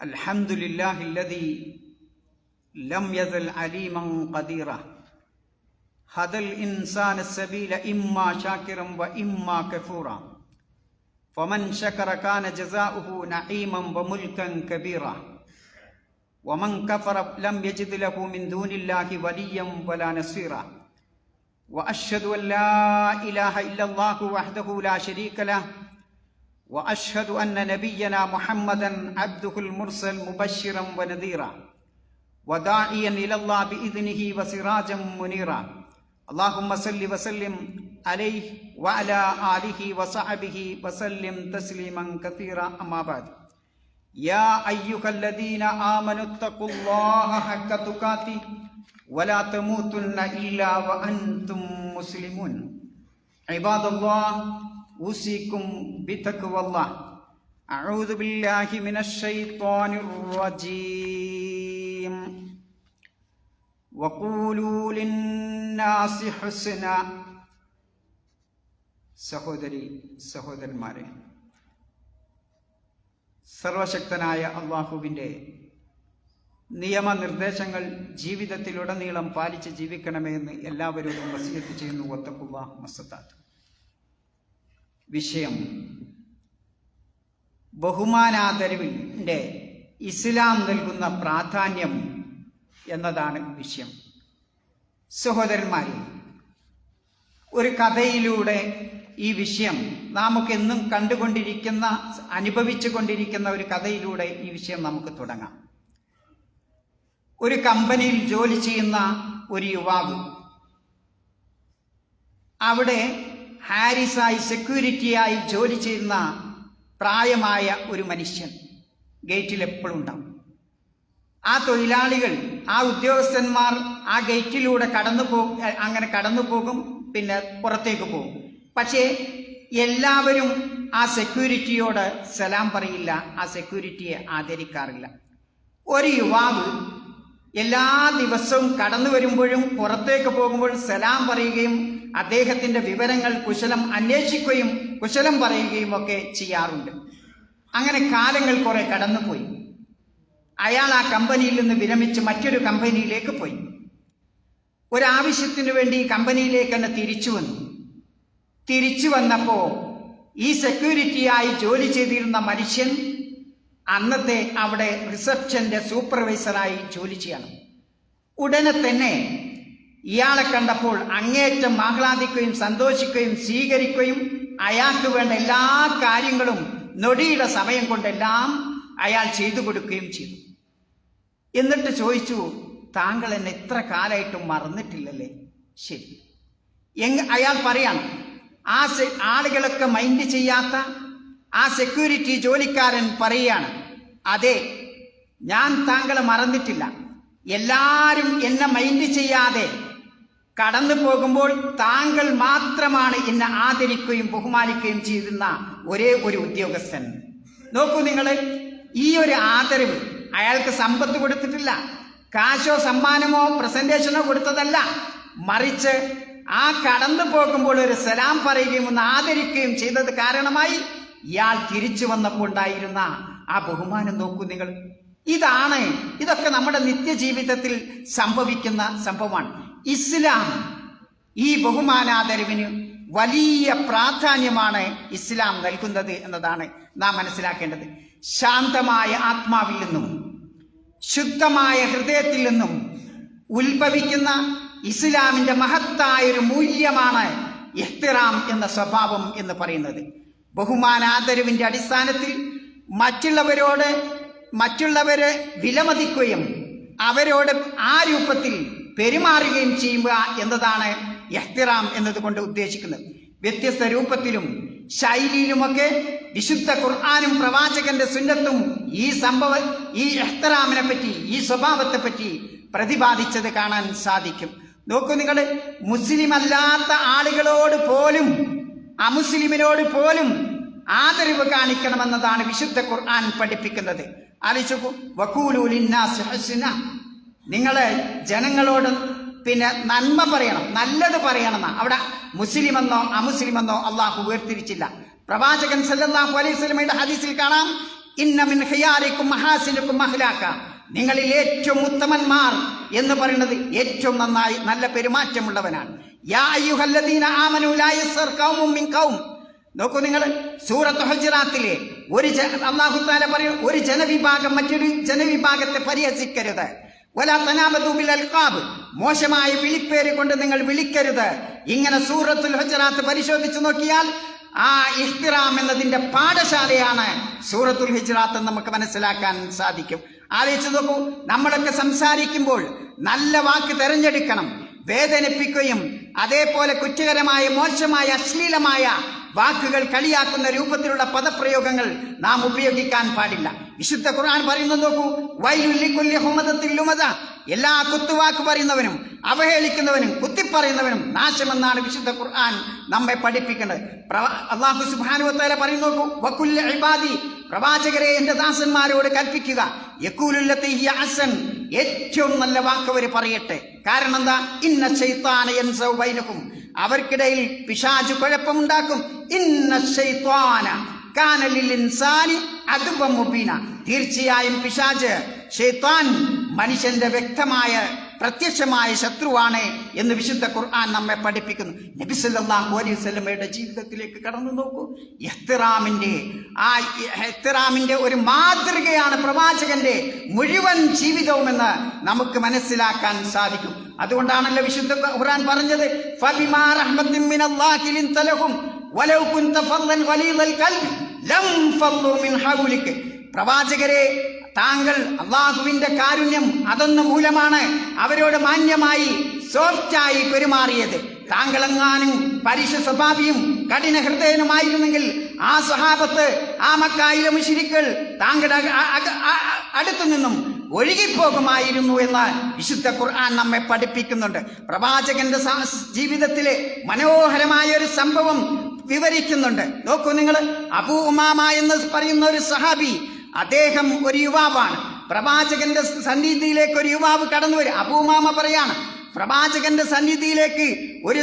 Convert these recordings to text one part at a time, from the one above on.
അൽഹംദുലില്ലാഹില്ലദീ ലം യസൽ അലീമൻ ഖദീറ ഹദൽ ഇൻസാന സബീല ഇമ്മാ ശാകിറൻ വ ഇമ്മാ കഫൂറ ഫമൻ ശകറ കാന ജസാഉഹു നഈമൻ വ മുൽക്കൻ കബീറ വമൻ കഫറ ലം യജിദ് ലഹു മിൻ ദൂനില്ലാഹി വലിയ്യൻ വലാ നസീറ വഅശ്ഹദു അൻ ലാ ഇലാഹ ഇല്ലല്ലാഹു വഹ്ദഹു ലാ ശരീക ലഹു وأشهد أن نبينا محمدا عبده المرسل مبشرا ونذيرا وداعيا إلى الله بإذنه وسراجا منيرا اللهم صل وسلم عليه وعلى آله وصحبه وسلم تسليما كثيرا أما بعد يا أيها الذين آمنوا اتقوا الله حق تقاته ولا تموتن إلا وأنتم مسلمون عباد الله أوصيكم بتقوى الله أعوذ بالله من الشيطان الرجيم وقولوا للناس حسنا സഹോദരന്മാരെ, സർവശക്തനായ അല്ലാഹുവിൻ്റെ നിയമനിർദ്ദേശങ്ങൾ ജീവിതത്തിലുടനീളം പാലിച്ച് ജീവിക്കണമെന്ന് എല്ലാവരോടും വസിയത്ത് ചെയ്യുന്നു. വത്തഖുല്ലാഹ് മസ്തതാഅ്. വിഷയം ബഹുമാനാദരവിൻ്റെ ഇസ്ലാം നൽകുന്ന പ്രാധാന്യം എന്നതാണ് വിഷയം. സഹോദരന്മാരെ, ഒരു കഥയിലൂടെ ഈ വിഷയം നമുക്കെന്നും കണ്ടുകൊണ്ടിരിക്കുന്ന അനുഭവിച്ചു കൊണ്ടിരിക്കുന്ന ഒരു കഥയിലൂടെ ഈ വിഷയം നമുക്ക് തുടങ്ങാം. ഒരു കമ്പനിയിൽ ജോലി ചെയ്യുന്ന ഒരു യുവാവ്, അവിടെ ഹാരിസായി സെക്യൂരിറ്റിയായി ജോലി ചെയ്യുന്ന പ്രായമായ ഒരു മനുഷ്യൻ ഗേറ്റിൽ എപ്പോഴും ഉണ്ടാവും. ആ തൊഴിലാളികൾ, ആ ഉദ്യോഗസ്ഥന്മാർ ആ ഗേറ്റിലൂടെ കടന്നു പോകും, പിന്നെ പുറത്തേക്ക് പോകും. പക്ഷേ എല്ലാവരും ആ സെക്യൂരിറ്റിയോട് സലാം പറയില്ല, ആ സെക്യൂരിറ്റിയെ ആദരിക്കാറില്ല. ഒരു യുവാവ് എല്ലാ ദിവസവും കടന്നു വരുമ്പോഴും പുറത്തേക്ക് പോകുമ്പോൾ സലാം പറയുകയും അദ്ദേഹത്തിന്റെ വിവരങ്ങൾ കുശലം അന്വേഷിക്കുകയും കുശലം പറയുകയും ഒക്കെ ചെയ്യാറുണ്ട്. അങ്ങനെ കാലങ്ങൾ കുറെ കടന്നുപോയി. അയാൾ ആ കമ്പനിയിൽ നിന്ന് വിരമിച്ച് മറ്റൊരു കമ്പനിയിലേക്ക് പോയി. ഒരാവശ്യത്തിനു വേണ്ടി ഈ കമ്പനിയിലേക്ക് തന്നെ തിരിച്ചു വന്നപ്പോൾ ഈ സെക്യൂരിറ്റിയായി ജോലി ചെയ്തിരുന്ന മനുഷ്യൻ അന്നത്തെ അവിടെ റിസപ്ഷന്റെ സൂപ്പർവൈസറായി ജോലി ചെയ്യണം. ഉടനെ തന്നെ ഇയാളെ കണ്ടപ്പോൾ അങ്ങേറ്റം ആഹ്ലാദിക്കുകയും സന്തോഷിക്കുകയും സ്വീകരിക്കുകയും അയാൾക്ക് വേണ്ട എല്ലാ കാര്യങ്ങളും നൊടിയുടെ സമയം കൊണ്ടെല്ലാം അയാൾ ചെയ്തു കൊടുക്കുകയും ചെയ്തു. എന്നിട്ട് ചോദിച്ചു, താങ്കൾ എന്നെ ഇത്ര കാലമായിട്ടും മറന്നിട്ടില്ലല്ലേ? ശരി. അയാൾ പറയാണ്, ആളുകളൊക്കെ മൈൻഡ് ചെയ്യാത്ത ആ സെക്യൂരിറ്റി ജോലിക്കാരൻ പറയുകയാണ്, അതെ, ഞാൻ താങ്കളെ മറന്നിട്ടില്ല. എല്ലാവരും എന്നെ മൈൻഡ് ചെയ്യാതെ കടന്നു പോകുമ്പോൾ താങ്കൾ മാത്രമാണ് എന്നെ ആദരിക്കുകയും ബഹുമാനിക്കുകയും ചെയ്യുന്ന ഒരേ ഒരു ഉദ്യോഗസ്ഥൻ. നോക്കൂ നിങ്ങൾ, ഈ ഒരു ആദരവ് അയാൾക്ക് സമ്പത്ത് കൊടുത്തിട്ടില്ല, കാശോ സമ്മാനമോ പ്രസന്റേഷനോ കൊടുത്തതല്ല, മറിച്ച് ആ കടന്നു പോകുമ്പോൾ ഒരു സലാം പറയുകയും ഒന്ന് ആദരിക്കുകയും ചെയ്തത് കാരണമായി ഇയാൾ തിരിച്ചു വന്നപ്പോൾ ഉണ്ടായിരുന്ന ആ ബഹുമാനം നോക്കൂ നിങ്ങൾ. ഇതൊക്കെ നമ്മുടെ നിത്യജീവിതത്തിൽ സംഭവിക്കുന്ന സംഭവമാണ്. ഇസ്ലാം ഈ ബഹുമാനാദരവിന് വലിയ പ്രാധാന്യമാണ് ഇസ്ലാം നൽകുന്നത് എന്നതാണ് നാം മനസ്സിലാക്കേണ്ടത്. ശാന്തമായ ആത്മാവിൽ നിന്നും ശുദ്ധമായ ഹൃദയത്തിൽ നിന്നും ഉത്ഭവിക്കുന്ന ഇസ്ലാമിന്റെ മഹത്തായ ഒരു മൂല്യമാണ് ഇഹ്തിറാം എന്ന സ്വഭാവം എന്ന് പറയുന്നത്. ബഹുമാനാദരവിന്റെ അടിസ്ഥാനത്തിൽ മറ്റുള്ളവരെ വിലമതിക്കുകയും അവരോട് ആ രൂപത്തിൽ പെരുമാറുകയും ചെയ്യുക എന്നതാണ് ഇഹ്തിറാം എന്നതുകൊണ്ട് ഉദ്ദേശിക്കുന്നത്. വ്യത്യസ്ത രൂപത്തിലും ശൈലിയിലുമൊക്കെ വിശുദ്ധ ഖുർആനും പ്രവാചകന്റെ സുന്നത്തും ഈ ഇഹ്തിറാമിനെ പറ്റി, ഈ സ്വഭാവത്തെ പറ്റി പ്രതിപാദിച്ചത് കാണാൻ സാധിക്കും. നോക്കൂ നിങ്ങൾ, മുസ്ലിം അല്ലാത്ത ആളുകളോട് പോലും അമുസ്ലിമിനോട് പോലും ആദരവ് കാണിക്കണമെന്നതാണ് വിശുദ്ധ ഖുർആൻ പഠിപ്പിക്കുന്നത്. ആലോചിക്കൂ, വഖൂലു ലിന്നാസി ഹുസ്ന, നിങ്ങള് ജനങ്ങളോട് പിന്നെ നന്മ പറയണം, നല്ലത് പറയണം. അവിടെ മുസ്ലിമെന്നോ അമുസ്ലിമെന്നോ അള്ളാഹു വേർതിരിച്ചില്ല. പ്രവാചകൻ സല്ലല്ലാഹു അലൈഹി വസല്ലമയുടെ ഹദീസിൽ കാണാം, ഇന്ന മിൻ ഖിയാരിക്കും മഹാസിനുക്കും അഖ്ലാഖ, നിങ്ങളിൽ ഏറ്റവും ഉത്തമന്മാർ എന്ന് പറയുന്നത് ഏറ്റവും നന്നായി നല്ല പെരുമാറ്റമുള്ളവനാണ്. യാ അയ്യുഹല്ലദീന ആമനൂ ലാ യസ്ഖർ ഖൗമും മിൻ ഖൗം. നോക്കൂ നിങ്ങൾ, സൂറത്ത് ഹുജറാത്തിലെ അല്ലാഹു തആല പറയും, ഒരു ജനവിഭാഗം മറ്റൊരു ജനവിഭാഗത്തെ പരിഹസിക്കരുത്. വലാ തനാബദൂ ബിൽ അൽഖാബ്, മോശമായ വിളിപ്പേര് കൊണ്ട് നിങ്ങൾ വിളിക്കരുത്. ഇങ്ങനെ സൂറത്തുൽ ഹുജറാത്ത് പരിശോധിച്ചു നോക്കിയാൽ ആ ഇഹ്തിറാം എന്നതിന്റെ പാഠശാലയാണ് സൂറത്തുൽ ഹുജറാത്ത് നമുക്ക് മനസ്സിലാക്കാൻ സാധിക്കും. ആലോചിച്ചു നോക്കൂ, നമ്മളൊക്കെ സംസാരിക്കുമ്പോൾ നല്ല വാക്ക് തിരഞ്ഞെടുക്കണം. വേദനിപ്പിക്കുകയും അതേപോലെ കുറ്റകരമായ മോശമായ അശ്ലീലമായ വാക്കുകൾ കളിയാക്കുന്ന രൂപത്തിലുള്ള പദപ്രയോഗങ്ങൾ നാം ഉപയോഗിക്കാൻ പാടില്ല. വിശുദ്ധ ഖുർആൻ പറയുന്നത് നോക്കൂ, വൈലുൽ ലികുല്ലി ഹുമദത്തിൽ ലുമദ, എല്ലാ കുത്തുവാക്ക് പറയുന്നവനും അവഹേളിക്കുന്നവനും കുത്തിപ്പറയുന്നവനും നാശമെന്നാണ് വിശുദ്ധ ഖുർആൻ നമ്മെ പഠിപ്പിക്കുന്നത്. അല്ലാഹു സുബ്ഹാനഹു വ തആല പറയുന്നു നോക്കൂ, വകുല്ല ഇബാദി, പ്രവാചകരെ എന്റെ ദാസന്മാരോട് കൽപ്പിക്കുക, യഖൂലുല്ലതി ഹിയ അഹ്സൻ, ഏറ്റവും നല്ല വാക്ക് അവർ പറയട്ടെ. കാരണം എന്താ? ഇന്ന ശൈത്താന യൻസൗ ബൈനകും, അവർക്കിടയിൽ പിശാച് കുഴപ്പമുണ്ടാക്കും. ഇന്ന ശൈത്താന കാന ലിൽ ഇൻസാനി അദുവ്വൻ മുബീന, തീർച്ചയായും പിശാച് ശൈത്താൻ മനുഷ്യന്റെ വ്യക്തമായ പ്രത്യക്ഷമായ ശത്രുവാണ് എന്ന് വിശുദ്ധ ഖുർആൻ നമ്മെ പഠിപ്പിക്കുന്നു. നബി സല്ലല്ലാഹു അലൈഹി വസല്ലമയുടെ ജീവിതത്തിലേക്ക് കടന്നു നോക്കൂ. ഇഹ്തിറാമിന്റെ ഒരു മാതൃകയാണ് പ്രവാചകന്റെ മുഴുവൻ ജീവിതവുമെന്ന് നമുക്ക് മനസ്സിലാക്കാൻ സാധിക്കും. അതുകൊണ്ടാണല്ലോ വിശുദ്ധ ഖുർആൻ പറഞ്ഞത്, ഫബിമാ റഹ്മത്തിൻ മിനല്ലാഹി ലിൻത ലഹും വലൗ കുൻത ഫദ്ദൻ ഗലീദൽ ഖൽബി ലം ഫദ്ദു മിൻ ഹൗലിക. പ്രവാചകരെ, താങ്കൾ അള്ളാഹുവിന്റെ കാരുണ്യം അതൊന്നു മൂലമാണ് അവരോട് മാന്യമായി സോഫ്റ്റായി പെരുമാറിയത്. താങ്കളെങ്ങാനും പരുഷ സ്വഭാവിയും കഠിന ഹൃദയനുമായിരുന്നെങ്കിൽ ആ സ്വഹാബത്ത്, ആ മക്കായിലെ മുശ്രിക്കുകൾ താങ്കളുടെ അടുത്തു നിന്നും ഒഴുകിപ്പോകുമായിരുന്നു എന്ന് വിശുദ്ധ ഖുർആൻ നമ്മെ പഠിപ്പിക്കുന്നുണ്ട്. പ്രവാചകന്റെ ജീവിതത്തിലെ മനോഹരമായ ഒരു സംഭവം വിവരിക്കുന്നുണ്ട്. നോക്കൂ നിങ്ങൾ, അബൂ ഉമാമ എന്ന് പറയുന്ന ഒരു സഹാബി, അദ്ദേഹം ഒരു യുവാവാണ്. പ്രവാചകന്റെ സന്നിധിയിലേക്ക് ഒരു യുവാവ് കടന്നു വരും. അബൂ ഉമാമ പറയാണ്, പ്രവാചകന്റെ സന്നിധിയിലേക്ക് ഒരു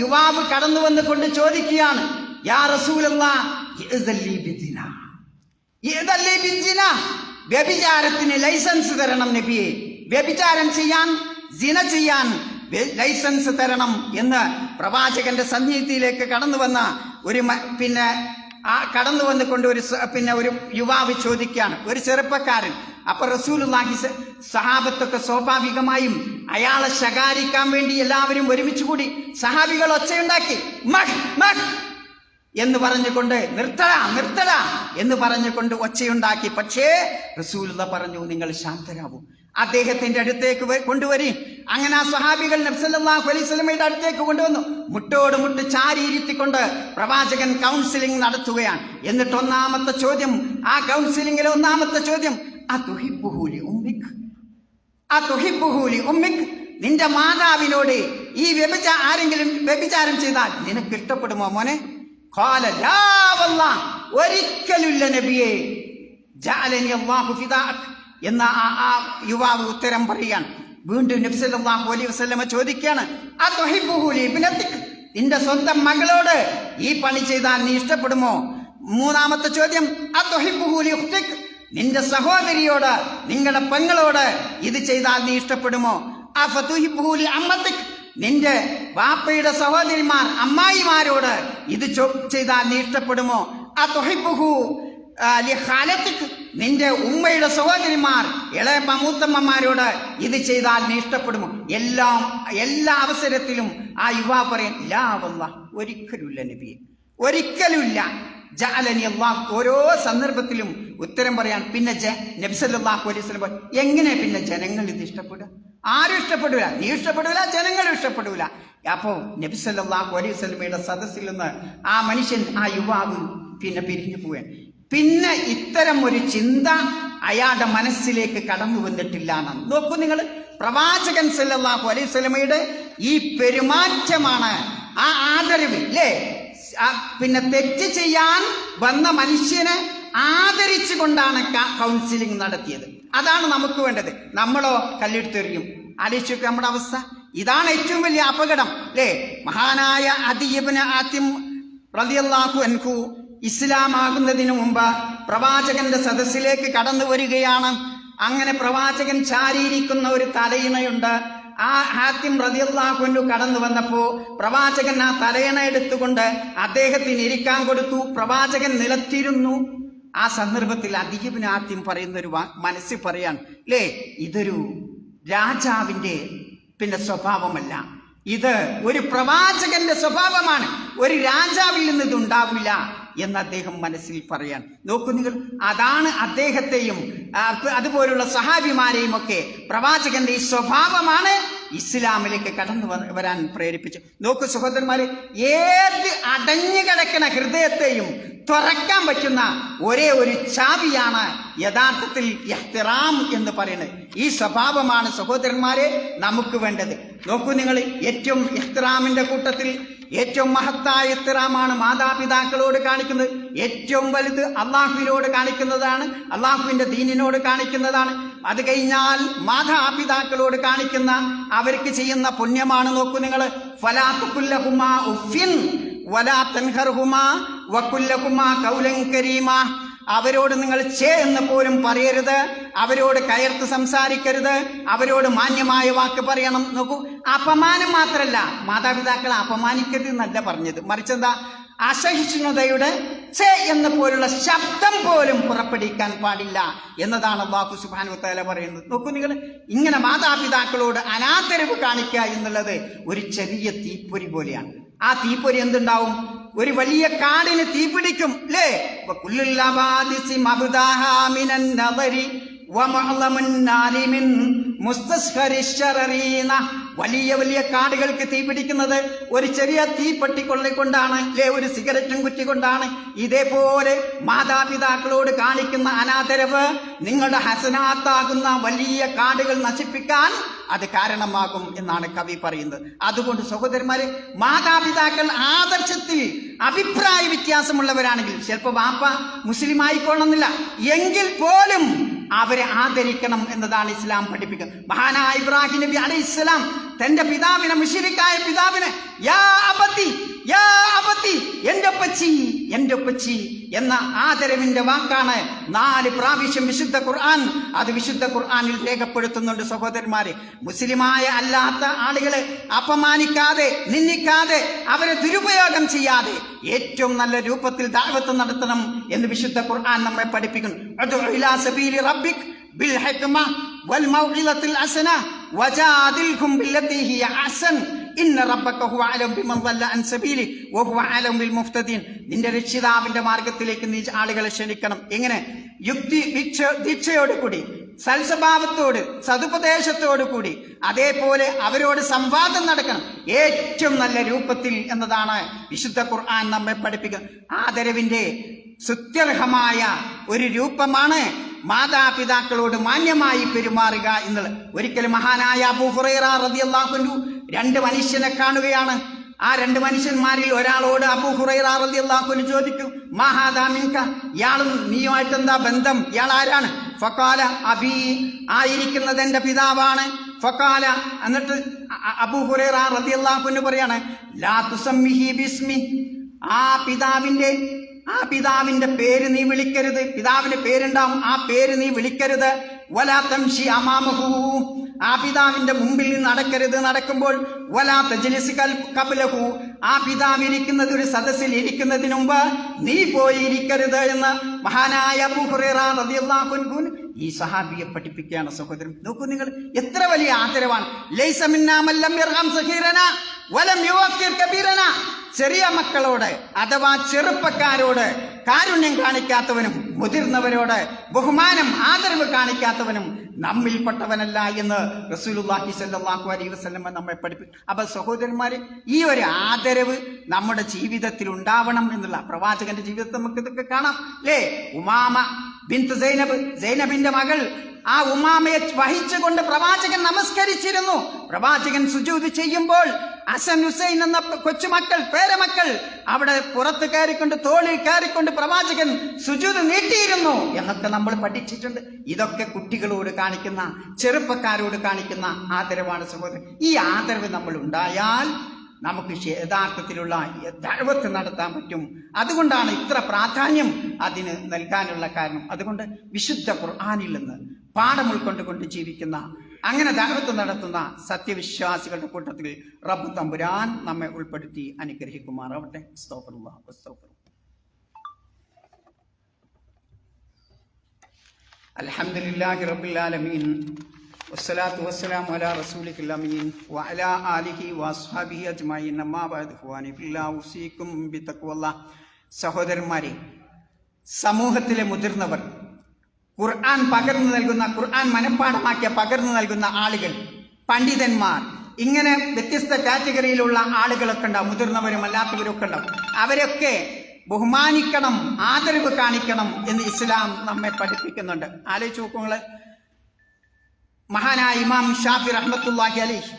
യുവാവ് കടന്നു വന്നുകൊണ്ട് ചോദിക്കുകയാണ്, യാ റസൂലല്ലാഹ് ഇഅ്ദല്ലി ബിസിന, ഇഅ്ദല്ലി ബിസിന, വ്യഭിചാരത്തിന് ലൈസൻസ് തരണം നബിയെ, വ്യഭിചാരം ചെയ്യാൻ, സിന ചെയ്യാൻ ലൈസൻസ് തരണം എന്ന് പ്രവാചകന്റെ സന്നിധിയിലേക്ക് കടന്നു വന്ന കടന്നു വന്നുകൊണ്ട് ഒരു യുവാവ് ചോദിക്കുകയാണ്, ഒരു ചെറുപ്പക്കാരൻ. അപ്പൊ റസൂലുള്ളാഹി സഹാബത്തൊക്കെ സ്വാഭാവികമായും അയാളെ ശകാരിക്കാൻ വേണ്ടി എല്ലാവരും ഒരുമിച്ച് കൂടി സഹാബികൾ ഒച്ചയുണ്ടാക്കി, മഹ് മഹ് എന്ന് പറഞ്ഞുകൊണ്ട്, നിർത്തടാ എന്ന് പറഞ്ഞുകൊണ്ട് ഒച്ചയുണ്ടാക്കി. പക്ഷേ റസൂലുള്ളാഹി പറഞ്ഞു, നിങ്ങൾ ശാന്തരാവൂ, അദ്ദേഹത്തിന്റെ അടുത്തേക്ക് കൊണ്ടുവരി. അങ്ങനെ ആ സ്വഹാബികൾ നബി സല്ലല്ലാഹു അലൈഹി വസല്ലമയുടെ അടുത്തേക്ക് കൊണ്ടുവന്നു. മുട്ടോട് മുട്ട് ചാരിയിരുത്തിക്കൊണ്ട് പ്രവാചകൻ കൗൺസിലിംഗ് നടത്തുകയാണ്. എന്നിട്ട് ഒന്നാമത്തെ ചോദ്യം, ആ കൗൺസിലിംഗിലെ ഒന്നാമത്തെ ചോദ്യം, അതുഹിബ്ബുഹു ലി ഉമ്മിക്, അതുഹിബ്ബുഹു ലി ഉമ്മിക്, നിന്റെ മാതാവിനോട് ഈ ആരെങ്കിലും വ്യഭിചാരം ചെയ്താൽ നിനക്ക് ഇഷ്ടപ്പെടുമോ മോനെ? ഖാല ലാ വല്ലാഹ്, ഒരിക്കലുമില്ല നബിയേ. ജഅലനി അല്ലാഹു ഫിദാഅക് എന്ന ആ യുവാവ് ഉത്തരം പറയുകയാണ്. വീണ്ടും നബി സല്ലല്ലാഹു അലൈഹി വസല്ലമ ചോദിക്കുകയാണ്, അതുഹിബ്ബുഹു ലി ഇബ്നതിക്, നിന്റെ സ്വന്തം മകളോട് ഈ പണി ചെയ്താൽ നീ ഇഷ്ടപ്പെടുമോ? മൂന്നാമത്തെ ചോദ്യം, അതുഹിബ്ബുഹു ലി ഉഖ്തിക്, നിന്റെ സഹോദരിയോട്, നിങ്ങളുടെ പെങ്ങളോട് ഇത് ചെയ്താൽ നീ ഇഷ്ടപ്പെടുമോ? അഫതുഹിബ്ബുഹു ലി അമ്മതിക്, നിന്റെ വാപ്പയുടെ സഹോദരിമാർ, അമ്മായിമാരോട് ഇത് ചെയ്താൽ നീ ഇഷ്ടപ്പെടുമോ? അതുഹിബ്ബുഹു ലി ഖാലതിക്, നിന്റെ ഉമ്മയുടെ സഹോദരിമാർ, ഇളയ മൂത്തമ്മമാരോട് ഇത് ചെയ്താൽ നീ ഇഷ്ടപ്പെടുമോ? എല്ലാ അവസരത്തിലും ആ യുവാവ് പറയും, ലാ വല്ലാഹ്, ഒരിക്കലുമില്ല നബിയെ, ഒരിക്കലുമില്ല. ജഅലനി അല്ലാഹ്, ഓരോ സന്ദർഭത്തിലും ഉത്തരം പറയാൻ. പിന്നെ നബി സല്ലല്ലാഹു അലൈഹി വസല്ലം, എങ്ങനെ പിന്നെ ജനങ്ങൾ ഇത് ഇഷ്ടപ്പെടുക? ആരും ഇഷ്ടപ്പെടില്ല, നീ ഇഷ്ടപ്പെടില്ല, ജനങ്ങളും ഇഷ്ടപ്പെടില്ല. അപ്പോ നബി സല്ലല്ലാഹു അലൈഹി വസല്ലമയുടെ സദസ്സിൽ നിന്ന് ആ മനുഷ്യൻ, ആ യുവാവ് പിരിഞ്ഞു പോവാൻ. പിന്നെ ഇത്തരം ഒരു ചിന്ത അയാളുടെ മനസ്സിലേക്ക് കടന്നു വന്നിട്ടില്ല എന്നാണ്. നോക്കൂ നിങ്ങൾ, പ്രവാചകൻ സല്ലല്ലാഹു അലൈഹി വസല്ലമയുടെ ഈ പെരുമാറ്റമാണ്, ആ ആദരവ് അല്ലേ. തെറ്റ് ചെയ്യാൻ വന്ന മനുഷ്യനെ ആദരിച്ചു കൊണ്ടാണ് കൗൺസിലിംഗ് നടത്തിയത്. അതാണ് നമുക്ക് വേണ്ടത്. നമ്മളോ കല്ലെടുത്തെറിയും. ആലോചിച്ചു നമ്മുടെ അവസ്ഥ. ഇതാണ് ഏറ്റവും വലിയ അപകടം അല്ലേ. മഹാനായ അദി ഇബ്നു ആതിം റളിയല്ലാഹു അൻഹു ഇസ്ലാം ആകുന്നതിന് മുമ്പ് പ്രവാചകന്റെ സദസ്സിലേക്ക് കടന്നു വരികയാണ്. അങ്ങനെ പ്രവാചകൻ ചാരിയിരിക്കുന്ന ഒരു തലയിണയുണ്ട്. ആ ഹാത്തിം റളിയല്ലാഹു അൻഹു കടന്നു വന്നപ്പോ പ്രവാചകൻ ആ തലയിണ എടുത്തുകൊണ്ട് അദ്ദേഹത്തിന് ഇരിക്കാൻ കൊടുത്തു. പ്രവാചകൻ നിലത്തിരുന്നു. ആ സന്ദർഭത്തിൽ അദീ ഇബ്നു ഹാത്തിം പറയുന്നൊരു മനസ്സിൽ പറയാണ്, അല്ലേ, ഇതൊരു രാജാവിന്റെ സ്വഭാവമല്ല, ഇത് ഒരു പ്രവാചകന്റെ സ്വഭാവമാണ്, ഒരു രാജാവിൽ നിന്ന് ഇത് ഉണ്ടാവില്ല എന്ന് അദ്ദേഹം മനസ്സിൽ പറയാൻ. നോക്കൂ നിങ്ങൾ, അതാണ് അദ്ദേഹത്തെയും അതുപോലുള്ള സഹാബിമാരെയും ഒക്കെ പ്രവാചകന്റെ ഈ സ്വഭാവമാണ് ഇസ്ലാമിലേക്ക് കടന്നു വരാൻ പ്രേരിപ്പിച്ചു. നോക്കൂ സഹോദരന്മാരെ, ഏത് അടഞ്ഞു കിടക്കുന്ന ഹൃദയത്തെയും തുറക്കാൻ പറ്റുന്ന ഒരേ ഒരു ചാവിയാണ് യഥാർത്ഥത്തിൽ ഇഹ്തിറാം എന്ന് പറയുന്നത്. ഈ സ്വഭാവമാണ് സഹോദരന്മാരെ നമുക്ക് വേണ്ടത്. നോക്കൂ നിങ്ങൾ, ഏറ്റവും ഇഹ്തിറാമിന്റെ കൂട്ടത്തിൽ ഏറ്റവും മഹത്തായ ഇഹ്തിറാമാണ് മാതാപിതാക്കളോട് കാണിക്കുന്നത്. ഏറ്റവും വലുത് അള്ളാഹുവിനോട് കാണിക്കുന്നതാണ്, അള്ളാഹുവിന്റെ ദീനിനോട് കാണിക്കുന്നതാണ്. അത് കഴിഞ്ഞാൽ മാതാപിതാക്കളോട് കാണിക്കുന്ന അവർക്ക് ചെയ്യുന്ന പുണ്യമാണ്. നോക്കൂ നിങ്ങൾ, ഫലാ തഖുല്ലഹുമാ ഉഫിൻ വലാ തൻഹർഹുമാ വഖുല്ലഹുമാ ഖൗലൻ കരീമാ. അവരോട് നിങ്ങൾ ചേ എന്ന് പോലും പറയരുത്, അവരോട് കയർത്ത് സംസാരിക്കരുത്, അവരോട് മാന്യമായ വാക്ക് പറയണം. നോക്കൂ, അപമാനം മാത്രല്ല, മാതാപിതാക്കളെ അപമാനിക്കരുത് എന്നല്ല പറഞ്ഞത്, മറിച്ചെന്താ, അസഹിഷ്ണുതയുടെ ചേ എന്ന പോലുള്ള ശബ്ദം പോലും പുറപ്പെടുവിക്കാൻ പാടില്ല എന്നതാണ് അല്ലാഹു സുബ്ഹാനഹു വ തആല പറയുന്നത്. നോക്കൂ നിങ്ങൾ, ഇങ്ങനെ മാതാപിതാക്കളോട് അനാദരവ് കാണിക്കുക എന്നുള്ളത് ഒരു ചെറിയ തീപ്പൊരി പോലെയാണ്. ആ തീപ്പൊരി എന്തുണ്ടാവും? ഒരു വലിയ കാടിന് തീപിടിക്കും, അല്ലേ? വലിയ വലിയ കാടുകൾക്ക് തീപിടിക്കുന്നത് ഒരു ചെറിയ തീപ്പെട്ടി കൊള്ളിക്കൊണ്ടാണ്, അല്ലേ? ഒരു സിഗരറ്റും കുറ്റി കൊണ്ടാണ്. ഇതേപോലെ മാതാപിതാക്കളോട് കാണിക്കുന്ന അനാദരവ് നിങ്ങളുടെ ഹസനാത്താകുന്ന വലിയ കാടുകൾ നശിപ്പിക്കാൻ അത് കാരണമാകും എന്നാണ് കവി പറയുന്നത്. അതുകൊണ്ട് സഹോദരന്മാരെ, മാതാപിതാക്കൾ ആദർശത്തിൽ അഭിപ്രായ വ്യത്യാസമുള്ളവരാണെങ്കിൽ, ചിലപ്പോൾ വാപ്പ മുസ്ലിം ആയിക്കൊള്ളുന്നില്ല എങ്കിൽ പോലും അവരെ ആദരിക്കണം എന്നതാണ് ഇസ്ലാം പഠിപ്പിക്കുന്നത്. മഹാനായ ഇബ്രാഹിം നബി അലൈഹിസ്സലാം തന്റെ പിതാവിനെ, മുശ്രിക്കായ പിതാവിനെ യാ അബതി യാ അബതി, എന്റെ ഒപ്പച്ചി എന്റെ ഒപ്പച്ചി എന്ന ആദരവിന്റെ വാക്കാണ് 4 പ്രാവശ്യം വിശുദ്ധ ഖുർആൻ അത് വിശുദ്ധ ഖുർആനിൽ രേഖപ്പെടുത്തുന്നുണ്ട്. സഹോദരന്മാരെ, മുസ്ലിമായ അല്ലാത്ത ആളുകളെ അപമാനിക്കാതെ, നിന്ദിക്കാതെ, അവരെ ദുരുപയോഗം ചെയ്യാതെ ഏറ്റവും നല്ല രൂപത്തിൽ ദഅവത്ത് നടത്തണം എന്ന് വിശുദ്ധ ഖുർആൻ നമ്മെ പഠിപ്പിക്കുന്നു. അദ്ഉ ഇലാ സബീലി റബ്ബിക് ബിൽ ഹിക്മ വൽ മൗഇലത്തിൽ ഹസന വജാദിൽഹും ബില്ലതി ഹിയ അഹ്സൻ ഇന്ന റബ്ബക ഹുവ അലം ബിമൻ ദല്ല അൻ സബീലി വഹുവ അലം ബിൽ മുഹ്തദീൻ. നിന്റെ രക്ഷിതാവിന്റെ മാർഗത്തിലേക്ക് നീ ആളുകളെ ക്ഷണിക്കണം. എങ്ങനെ? യുക്തി ദീക്ഷയോട് കൂടി, സൽസ്വഭാവത്തോട്, സതുപദേശത്തോടു കൂടി, അതേപോലെ അവരോട് സംവാദം നടക്കണം ഏറ്റവും നല്ല രൂപത്തിൽ എന്നതാണ് വിശുദ്ധ ഖുർആൻ നമ്മെ പഠിപ്പിക്കുന്നത്. ആദരവിന്റെ സുത്യർഹമായ ഒരു രൂപമാണ് മാതാപിതാക്കളോട് മാന്യമായി പെരുമാറുക എന്നുള്ളത്. ഒരിക്കലും മഹാനായ അബൂ ഹുറൈറ റളിയല്ലാഹു അൻഹു 2 മനുഷ്യനെ കാണുകയാണ്. ആ 2 മനുഷ്യന്മാരിൽ ഒരാളോട് അബൂ ഹുറൈറ റളിയല്ലാഹു അൻഹു ചോദിക്കും, മാ ഹാദാ മിൻക, ഇയാളും നീയുമായിട്ട് എന്താ ബന്ധം? ഇയാൾ ആരാണ്? ഫഖാല അബീ, ആയിരിക്കുന്നത് എന്റെ പിതാവാണ്. ഫഖാല, എന്നിട്ട് അബൂ ഹുറൈറ റളിയല്ലാഹു അൻഹു പറയാണ്, ലാ തുസമ്മിഹി ബിസ്മി, ആ പിതാവിന്റെ പേര് നീ വിളിക്കരുത്. പിതാവിന്റെ പേരുണ്ടാവും, ആ പേര് നീ വിളിക്കരുത്. വലാ തംശി അമാമഹു, ആ പിതാവിന്റെ മുമ്പിൽ നിന്ന് നടക്കരുത്. നടക്കുമ്പോൾ വലാ തജ്ലിസ് ഖബ്ലഹു, ആ പിതാവ് ഇരിക്കുന്നത് ഒരു സദസ്സിൽ ഇരിക്കുന്നതിന് മുമ്പ് നീ പോയി ഇരിക്കരുത് എന്ന് മഹാനായ അബൂ ഹുറൈറ റളിയല്ലാഹു അൻഹു ഈ സഹാബിയെ പഠിപ്പിക്കുകയാണ്. സഹോദരൻ, നോക്കൂ നിങ്ങൾ, എത്ര വലിയ ആദരവാണ്. ലൈസ മിന്നാ മൻ ലം യർഹം സഗീറനാ വലം യുവഖിർ കബീറനാ, ചെറിയ മക്കളോട് അഥവാ ചെറുപ്പക്കാരോട് കാരുണ്യം കാണിക്കാത്തവനും മുതിർന്നവരോട് ബഹുമാനം, ആദരവ് കാണിക്കാത്തവനും നമ്മിൽപ്പെട്ടവനല്ല എന്ന് റസൂലുള്ളാഹി സ്വല്ലല്ലാഹു അലൈഹി വസല്ലം നമ്മെ പഠിപ്പിച്ചു. അപ്പൊ സഹോദരന്മാരെ, ഈ ഒരു ആദരവ് നമ്മുടെ ജീവിതത്തിൽ ഉണ്ടാവണം എന്നുള്ള പ്രവാചകന്റെ ജീവിതത്തിൽ നമുക്ക് ഇതൊക്കെ കാണാം, അല്ലേ? ഉമാമ ബിൻത് സൈനബിന്റെ മകൾ, ആ ഉമാമയെ വഹിച്ചുകൊണ്ട് പ്രവാചകൻ നമസ്കരിച്ചിരുന്നു. പ്രവാചകൻ സുജൂദ് ചെയ്യുമ്പോൾ ഹസൻ ഹുസൈൻ എന്ന കൊച്ചുമക്കൾ, പേരമക്കൾ അവിടെ പുറത്ത് കയറിക്കൊണ്ട്, തോളിൽ കയറിക്കൊണ്ട് പ്രവാചകൻ സുജൂദ് നീട്ടിയിരുന്നു എന്നൊക്കെ നമ്മൾ പഠിച്ചിട്ടുണ്ട്. ഇതൊക്കെ കുട്ടികളോട് കാണിക്കുന്ന, ചെറുപ്പക്കാരോട് കാണിക്കുന്ന ആദരവാണ് സഹോദരൻ. ഈ ആദരവ് നമ്മൾ ഉണ്ടായാൽ നമുക്ക് യഥാർത്ഥത്തിലുള്ള ദഅവത്ത് നടത്താൻ പറ്റും. അതുകൊണ്ടാണ് ഇത്ര പ്രാധാന്യം അതിന് നൽകാനുള്ള കാരണം. അതുകൊണ്ട് വിശുദ്ധ ഖുർആനിൽ നിന്ന് പാഠം ഉൾക്കൊണ്ടുകൊണ്ട് ജീവിക്കുന്ന, അങ്ങനെ ദഅവത്ത് നടത്തുന്ന സത്യവിശ്വാസികളുടെ കൂട്ടത്തിൽ റബ്ബ് തമ്പുരാൻ നമ്മെ ഉൾപ്പെടുത്തി അനുഗ്രഹിക്കുമാറാവട്ടെ. അസ്തഗ്ഫിറുല്ലാഹ് വസ്തഗ്ഫിറുഹു. അൽഹംദുലില്ലാഹി റബ്ബിൽ ആലമീൻ വസ്സലാത്തു വസ്സലാമു അലാ റസൂലിൽ അമീൻ വഅലാ ആലിഹി വഅസ്ഹാബിഹി അജ്മഈൻ. അമ്മാ ബഅദ് ഇഖ്വാനി ഫില്ലാഹി ഉസീകും ബിതഖ്വല്ലാഹ്. സഹോദരന്മാരെ, സമൂഹത്തിലെ മുതിർന്നവർ, ഖുർആൻ പകർന്നു നൽകുന്ന, ഖുർആൻ മനഃപ്പാഠമാക്കിയ പകർന്നു നൽകുന്ന ആളുകൾ, പണ്ഡിതന്മാർ, ഇങ്ങനെ വ്യത്യസ്ത കാറ്റഗറിയിലുള്ള ആളുകളൊക്കെ ഉണ്ടാവും. മുതിർന്നവരും അല്ലാത്തവരും ഒക്കെ ഉണ്ടാവും. അവരൊക്കെ ബഹുമാനിക്കണം, ആദരവ് കാണിക്കണം എന്ന് ഇസ്ലാം നമ്മെ പഠിപ്പിക്കുന്നുണ്ട്. ആലോചിച്ച് നോക്കുങ്ങള്, മഹാനായ ഇമാം ഷാഫി റഹ്മത്തുള്ളാഹി അലൈഹി,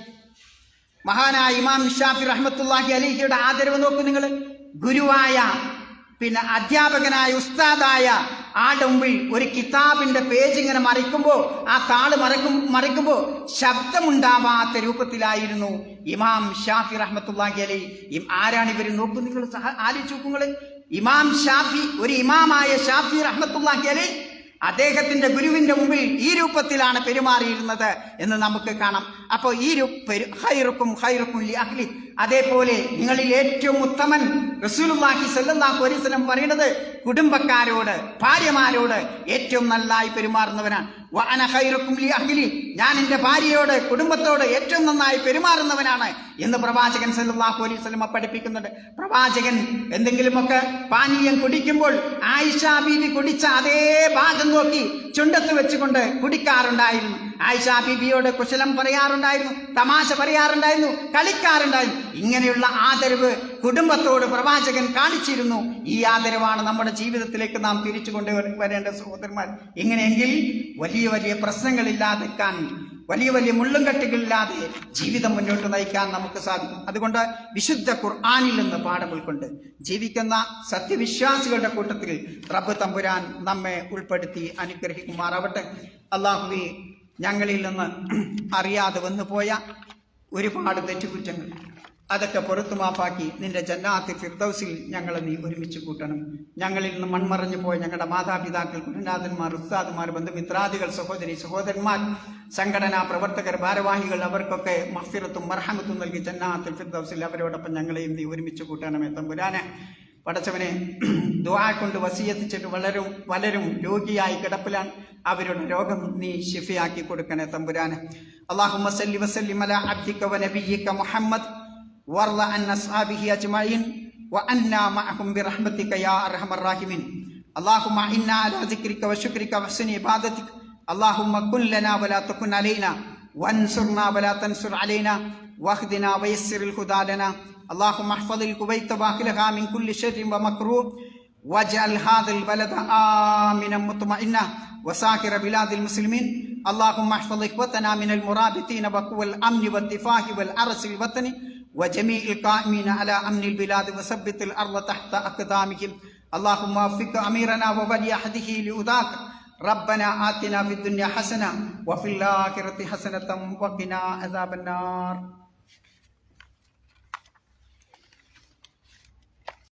മഹാനായ ഇമാം ഷാഫി റഹ്മത്തുള്ളാഹി അലൈഹിയുടെ ആദരവ് നോക്കൂ നിങ്ങൾ. ഗുരുവായ, അധ്യാപകനായ, ഉസ്താദായ ആളുടെ മുമ്പിൽ ഒരു കിതാബിന്റെ പേജ് ഇങ്ങനെ മറിക്കുമ്പോൾ, ആ താള് മറിക്കുമ്പോൾ ശബ്ദമുണ്ടാവാത്ത രൂപത്തിലായിരുന്നു ഇമാം ഷാഫി റഹ്മത്തുള്ളാഹി അലൈഹി. ആരാണ് ഇവർ നോക്കൂ നിങ്ങൾ, ആലോചിച്ച് നോക്കുങ്ങൾ. ഇമാം ഷാഫി, ഒരു ഇമാമായ ഷാഫി റഹ്മത്തുള്ളാഹി അലൈഹി അദ്ദേഹത്തിന്റെ ഗുരുവിന്റെ മുമ്പിൽ ഈ രൂപത്തിലാണ് പെരുമാറിയിരുന്നത് എന്ന് നമുക്ക് കാണാം. അപ്പോ ഈ ഖൈറുക്കും ഖൈറുക്കും ലി അഹ്ലി, അതേപോലെ നിങ്ങളിൽ ഏറ്റവും ഉത്തമൻ റസൂലുള്ളാഹി സ്വല്ലല്ലാഹു അലൈഹി വസല്ലം പറയുന്നത് കുടുംബക്കാരോട്, ഭാര്യമാരോട് ഏറ്റവും നന്നായി പെരുമാറുന്നവനാണ്. വഅന ഖൈറുക്കും ലി അഹ്ലി, ഞാൻ എൻ്റെ ഭാര്യയോട്, കുടുംബത്തോട് ഏറ്റവും നന്നായി പെരുമാറുന്നവനാണ് എന്ന് പ്രവാചകൻ സല്ലല്ലാഹു അലൈഹി വസല്ലം പഠിപ്പിക്കുന്നുണ്ട്. പ്രവാചകൻ എന്തെങ്കിലുമൊക്കെ പാനീയം കുടിക്കുമ്പോൾ ആയിഷ ബീവി കുടിച്ച അതേ ഭാഗം നോക്കി ചുണ്ടത്ത് വെച്ചുകൊണ്ട് കുടിക്കാറുണ്ടായിരുന്നു. ആയിഷ ബീബിയോട് കുശലം പറയാറുണ്ടായിരുന്നു, തമാശ പറയാറുണ്ടായിരുന്നു, കളിക്കാറുണ്ടായിരുന്നു. ഇങ്ങനെയുള്ള ആദരവ് കുടുംബത്തോട് പ്രവാചകൻ കാണിച്ചിരുന്നു. ഈ ആദരവാണ് നമ്മുടെ ജീവിതത്തിലേക്ക് നാം തിരിച്ചു കൊണ്ടുവരേണ്ട സഹോദരന്മാർ. എങ്ങനെയെങ്കിൽ വലിയ വലിയ പ്രശ്നങ്ങളില്ലാതെക്കാൻ, വലിയ വലിയ മുള്ളുംകെട്ടുകളില്ലാതെ ജീവിതം മുന്നോട്ട് നയിക്കാൻ നമുക്ക് സാധിക്കും. അതുകൊണ്ട് വിശുദ്ധ ഖുർആനിൽ നിന്ന് പാഠം ഉൾക്കൊണ്ട് ജീവിക്കുന്ന സത്യവിശ്വാസികളുടെ കൂട്ടത്തിൽ റബ്ബ് തമ്പുരാൻ നമ്മെ ഉൾപ്പെടുത്തി അനുഗ്രഹിക്കുമാറാവട്ടെ. അല്ലാഹുവേ, ഞങ്ങളിൽ നിന്ന് അറിയാതെ വന്നുപോയ ഒരുപാട് തെറ്റുകുറ്റങ്ങൾ അതൊക്കെ പുറത്തു മാപ്പാക്കി നിന്റെ ജന്നാത്തിൽ ഫിർദൗസിൽ ഞങ്ങളെ നീ ഒരുമിച്ച് കൂട്ടണം. ഞങ്ങളിൽ നിന്ന് മൺമറഞ്ഞു പോയ ഞങ്ങളുടെ മാതാപിതാക്കൾ, ഗുരുനാഥന്മാർ, ഉസ്താദുമാർ, ബന്ധുമിത്രാദികൾ, സഹോദരി സഹോദരന്മാർ, സംഘടനാ പ്രവർത്തകർ, ഭാരവാഹികൾ, അവർക്കൊക്കെ മഗ്ഫിറത്തും മർഹമത്തും നൽകി ജന്നാത്തിൽ ഫിർദൗസിൽ അവരോടൊപ്പം ഞങ്ങളെയും നീ ഒരുമിച്ച് കൂട്ടണമേ തമ്പുരാനെ. പടച്ചവനെ, ദുആ കൊണ്ട് വസിയത്തിച്ചിട്ട് പലരും രോഗിയായി കിടപ്പിലാണ്. അവരുടെ രോഗം നീ ശിഫയാക്കി കൊടുക്കണേ തമ്പുരാനെ. അല്ലാഹുമ്മ സല്ലി വസല്ലിം അലാ അബ്ദിക വനബിയ്യിക മുഹമ്മദ് വർള അൻ അസ്ഹാബിഹി അജ്മഈൻ വഅന്നാ മഅഹും ബിറഹ്മതിക യാ അർഹമർ റഹീമീൻ. അല്ലാഹുമ്മ ഇന്നാ അലാ ദിക്രിക വശുക്രിക വഹ്സനി ഇബാദതിക. അല്ലാഹുമ്മ കുൻ ലനാ വലാ തകുൻ അലൈനാ വൻസുർനാ വലാ തൻസുർ അലൈനാ വഹ്ദിനാ വയസ്സിറിൽ ഹുദാ ലനാ. اللهم احفظ الكويت واهلها من كل شر ومكروه واجعل هذا البلد آمنا مطمئنا وسائر بلاد المسلمين. اللهم احفظ إخوتنا من المرابطين وقوى الأمن والدفاع والعرس الوطني وجميع القائمين على أمن البلاد وثبت الأرض تحت أقدامهم. اللهم وفق أميرنا وولي عهده لهداك. ربنا آتنا في الدنيا حسنة وفي الآخرة حسنة وقنا عذاب النار.